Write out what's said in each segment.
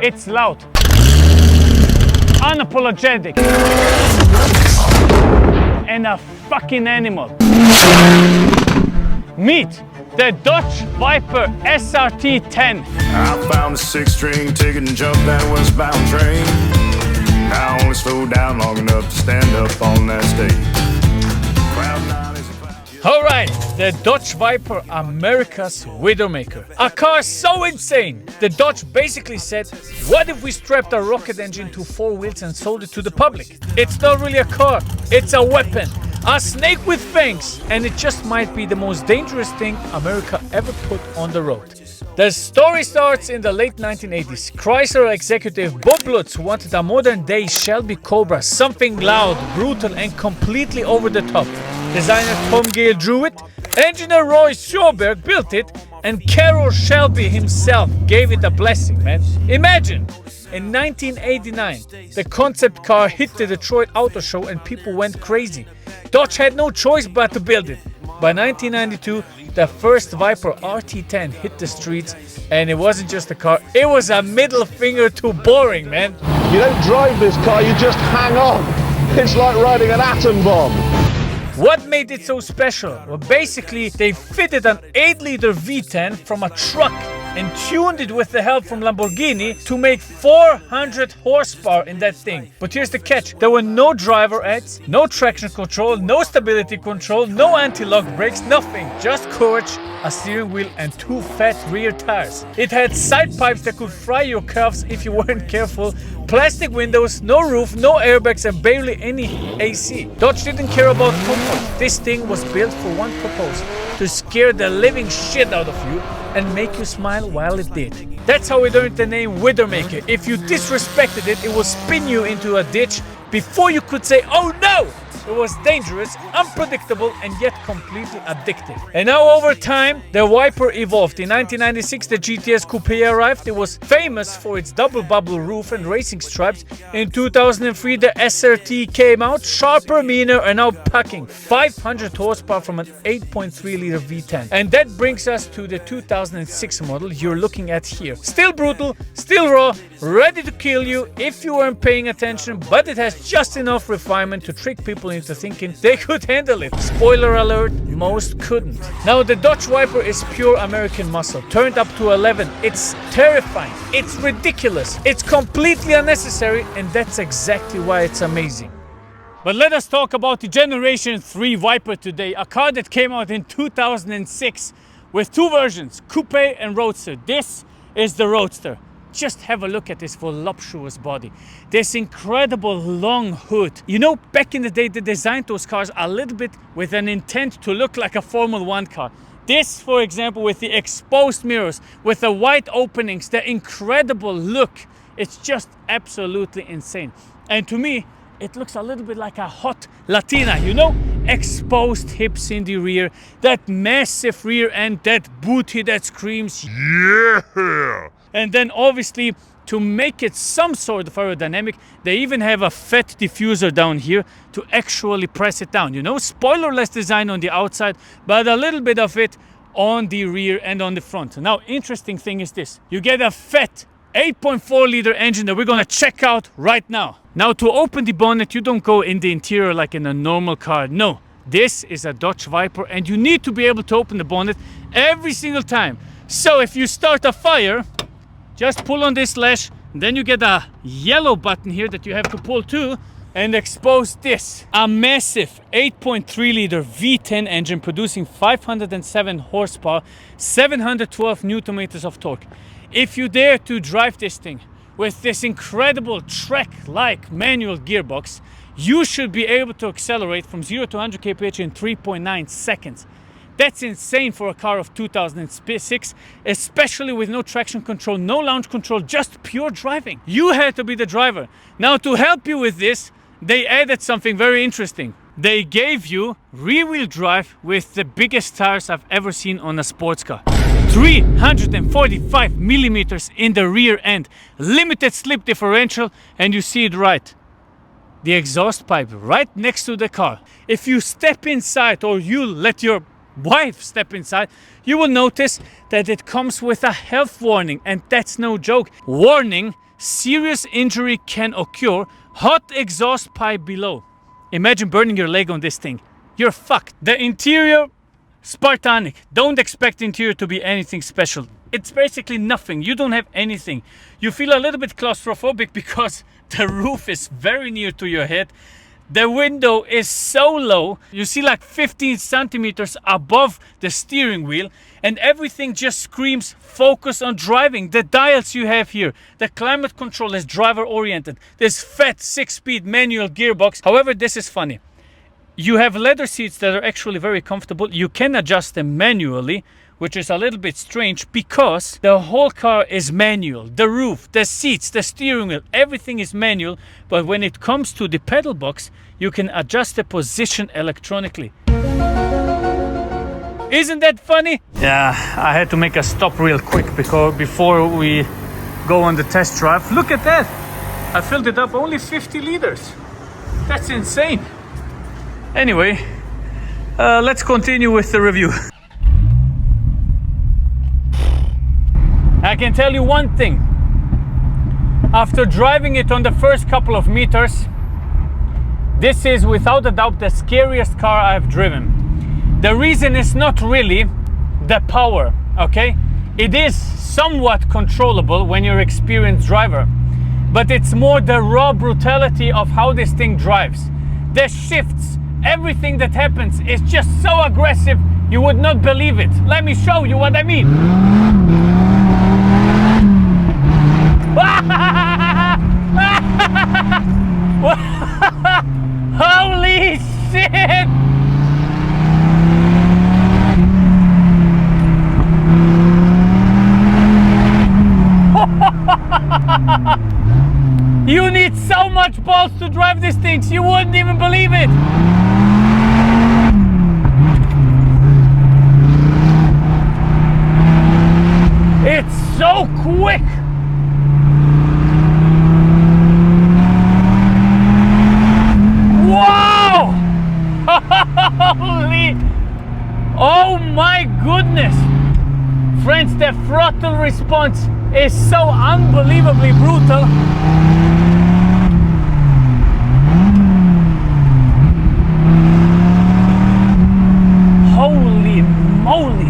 It's loud, unapologetic, and a fucking animal. Meet the Dutch Viper SRT10. I found a 6-string ticket and jumped that westbound train. I only slowed down long enough to stand up on that stage. All right, the Dutch Viper, America's widowmaker. A car so insane, the Dutch basically said, what if we strapped a rocket engine to 4 wheels and sold it to the public? It's not really a car, it's a weapon. A snake with fangs, and it just might be the most dangerous thing America ever put on the road. The story starts in the late 1980s. Chrysler executive Bob Lutz wanted a modern-day Shelby Cobra, something loud, brutal, and completely over the top. Designer Tom Gale drew it, engineer Roy Sjoberg built it, and Carroll Shelby himself gave it a blessing, man. Imagine! In 1989, the concept car hit the Detroit Auto Show and people went crazy. Dodge had no choice but to build it. By 1992, the first Viper RT10 hit the streets, and it wasn't just a car, it was a middle finger to boring, man. You don't drive this car, you just hang on. It's like riding an atom bomb. What made it so special? Well, basically, they fitted an 8-liter V10 from a truck and tuned it with the help from Lamborghini to make 400 horsepower in that thing. But here's the catch. There were no driver aids, no traction control, no stability control, no anti-lock brakes, nothing. Just courage, a steering wheel and 2 fat rear tires. It had side pipes that could fry your calves if you weren't careful, plastic windows, no roof, no airbags and barely any AC. Dodge didn't care about comfort. This thing was built for one purpose: to scare the living shit out of you and make you smile while it did. That's how it earned the name Widowmaker. If you disrespected it, it will spin you into a ditch before you could say, oh no! It was dangerous, unpredictable, and yet completely addictive. And now over time, the Viper evolved. In 1996, the GTS Coupe arrived. It was famous for its double bubble roof and racing stripes. In 2003, the SRT came out, sharper, meaner, and now packing 500 horsepower from an 8.3-liter V10. And that brings us to the 2006 model you're looking at here. Still brutal, still raw, ready to kill you if you weren't paying attention, but it has just enough refinement to trick people into thinking they could handle it. Spoiler alert, most couldn't. Now the Dodge Viper is pure American muscle, turned up to 11. It's terrifying, it's ridiculous, it's completely unnecessary, and that's exactly why it's amazing. But let us talk about the Generation 3 Viper today, a car that came out in 2006 with 2 versions, Coupe and Roadster. This is the Roadster. Just have a look at this voluptuous body. This incredible long hood. You know, back in the day, they designed those cars a little bit with an intent to look like a Formula 1 car. This, for example, with the exposed mirrors, with the wide openings, the incredible look. It's just absolutely insane. And to me, it looks a little bit like a hot Latina, you know? Exposed hips in the rear, that massive rear end, that booty that screams, yeah! And then obviously, to make it some sort of aerodynamic, they even have a fat diffuser down here to actually press it down. You know, spoilerless design on the outside, but a little bit of it on the rear and on the front. Now, interesting thing is this. You get a fat 8.4-liter engine that we're gonna check out right now. Now, to open the bonnet, you don't go in the interior like in a normal car. No, this is a Dodge Viper, and you need to be able to open the bonnet every single time. So if you start a fire, just pull on this latch, then you get a yellow button here that you have to pull too, and expose this. A massive 8.3-liter V10 engine producing 507 horsepower, 712 Newton meters of torque. If you dare to drive this thing with this incredible Trek-like manual gearbox, you should be able to accelerate from 0 to 100 kph in 3.9 seconds. That's insane for a car of 2006, especially with no traction control, no launch control, just pure driving. You had to be the driver. Now, to help you with this, they added something very interesting. They gave you rear-wheel drive with the biggest tires I've ever seen on a sports car. 345 millimeters in the rear end, limited slip differential, and you see it right. The exhaust pipe right next to the car. If you step inside, or you let your wife step inside, you will notice that it comes with a health warning, and that's no joke. Warning, serious injury can occur. Hot exhaust pipe below. Imagine burning your leg on this thing. You're fucked. The interior, Spartanic. Don't expect interior to be anything special. It's basically nothing. You don't have anything. You feel a little bit claustrophobic because the roof is very near to your head. The window is so low, you see like 15 centimeters above the steering wheel, and everything just screams focus on driving. The dials you have here, the climate control is driver oriented. This fat 6-speed manual gearbox. However, this is funny. You have leather seats that are actually very comfortable. You can adjust them manually, which is a little bit strange because the whole car is manual. The roof, the seats, the steering wheel, everything is manual. But when it comes to the pedal box, you can adjust the position electronically. Isn't that funny? Yeah, I had to make a stop real quick before we go on the test drive. Look at that. I filled it up, only 50 liters. That's insane. Anyway, let's continue with the review. I can tell you one thing. After driving it on the first couple of meters, this is without a doubt the scariest car I've driven. The reason is not really the power, okay? It is somewhat controllable when you're an experienced driver, but it's more the raw brutality of how this thing drives. The shifts, everything that happens is just so aggressive, you would not believe it. Let me show you what I mean. Holy shit! You need so much balls to drive these things, you wouldn't even believe it. It's so quick. Wow! Holy! Oh my goodness! Friends, the throttle response is so unbelievably brutal. Holy moly!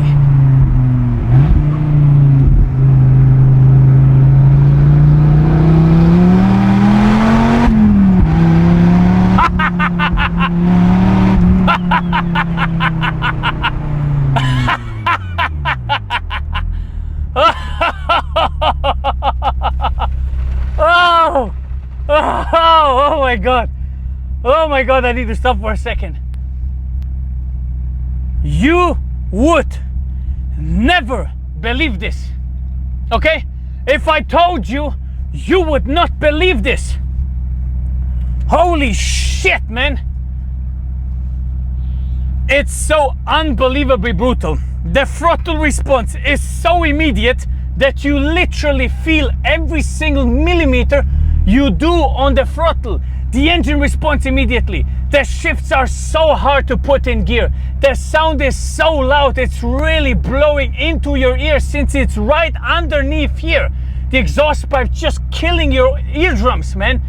Oh my god. Oh my god, I need to stop for a second. You would never believe this. Okay? If I told you, you would not believe this. Holy shit, man. It's so unbelievably brutal. The throttle response is so immediate that you literally feel every single millimeter you do on the throttle. The engine responds immediately. The shifts are so hard to put in gear. The sound is so loud, it's really blowing into your ears since it's right underneath here. The exhaust pipe just killing your eardrums, man.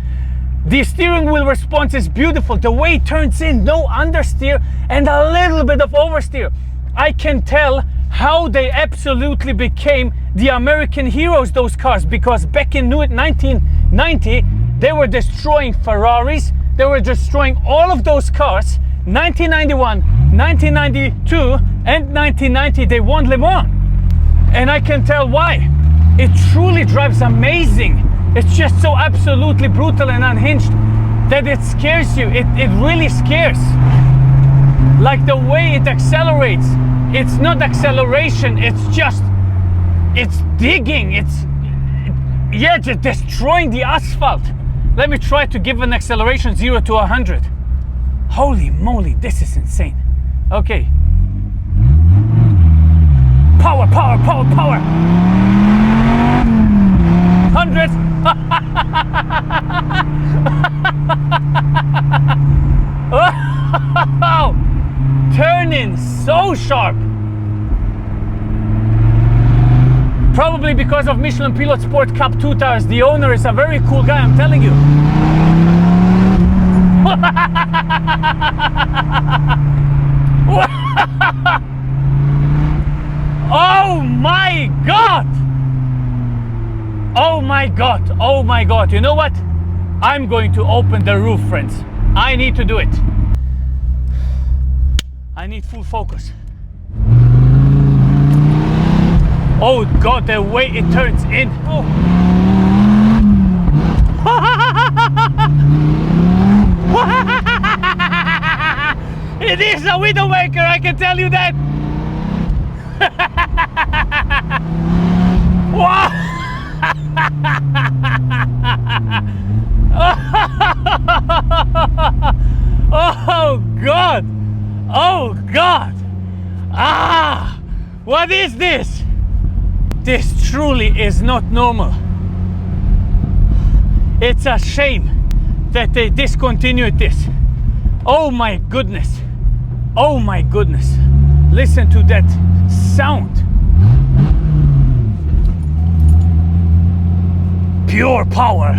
The steering wheel response is beautiful. The way it turns in, no understeer and a little bit of oversteer. I can tell how they absolutely became the American heroes, those cars, because back in 1990, they were destroying Ferraris, they were destroying all of those cars. 1991, 1992, and 1990, they won Le Mans. And I can tell why. It truly drives amazing. It's just so absolutely brutal and unhinged that it scares you. It really scares. Like the way it accelerates. It's not acceleration, it's digging, yeah, just destroying the asphalt. Let me try to give an acceleration 0 to 100. Holy moly, this is insane. Okay. Power, power, power, power. 100. Oh, turning so sharp. Probably because of Michelin Pilot Sport Cup 2 tires. The owner is a very cool guy, I'm telling you. Oh my God! Oh my God, oh my God. You know what? I'm going to open the roof, friends. I need to do it. I need full focus. Oh God, the way it turns in. Oh. It is a widowmaker, I can tell you that. Oh God! Oh God! Ah! What is this? This truly is not normal. It's a shame that they discontinued this. Oh my goodness. Oh my goodness. Listen to that sound. Pure power.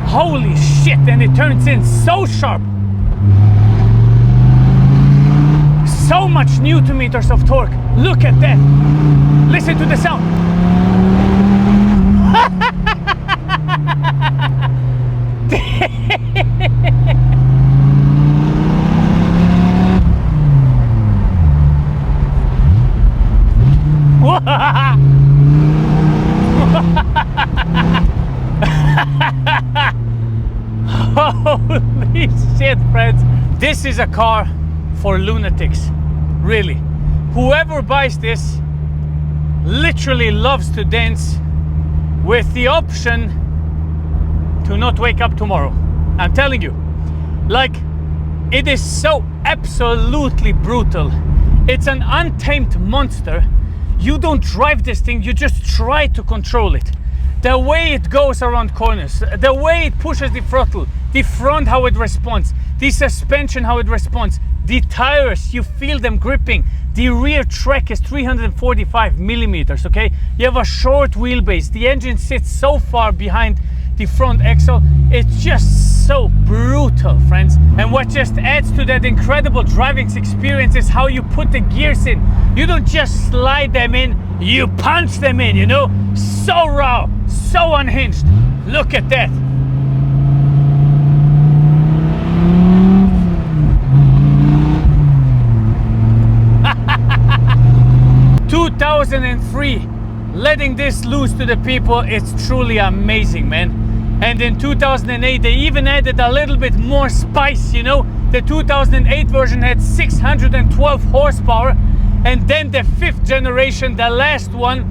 Holy shit, and it turns in so sharp. So much Newton meters of torque. Look at that. Listen to the sound. Holy shit, friends. This is a car for lunatics. Really. Whoever buys this literally loves to dance with the option to not wake up tomorrow. I'm telling you, like, it is so absolutely brutal. It's an untamed monster. You don't drive this thing, you just try to control it. The way it goes around corners, the way it pushes the throttle, the front how it responds, the suspension how it responds, the tires, you feel them gripping. The rear track is 345 millimeters, okay? You have a short wheelbase. The engine sits so far behind the front axle. It's just so brutal, friends. And what just adds to that incredible driving experience is how you put the gears in. You don't just slide them in, you punch them in, you know? So raw, so unhinged. Look at that. 2003, letting this loose to the people, it's truly amazing, man. And in 2008 they even added a little bit more spice, you know. The 2008 version had 612 horsepower, and then the 5th generation, the last one,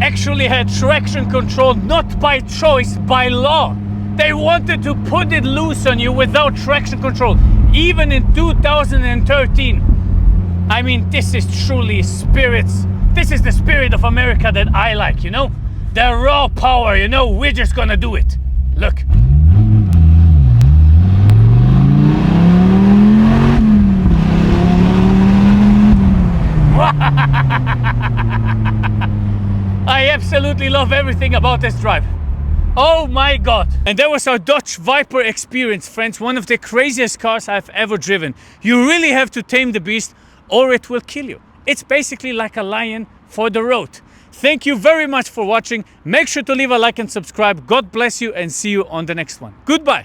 actually had traction control, not by choice, by law. They wanted to put it loose on you without traction control, even in 2013. I mean, this is truly spirits. This is the spirit of America that I like, you know? The raw power, you know, we're just gonna do it. Look. I absolutely love everything about this drive. Oh my God. And that was our Dutch Viper experience, friends. One of the craziest cars I've ever driven. You really have to tame the beast or it will kill you. It's basically like a lion for the road. Thank you very much for watching. Make sure to leave a like and subscribe. God bless you and see you on the next one. Goodbye.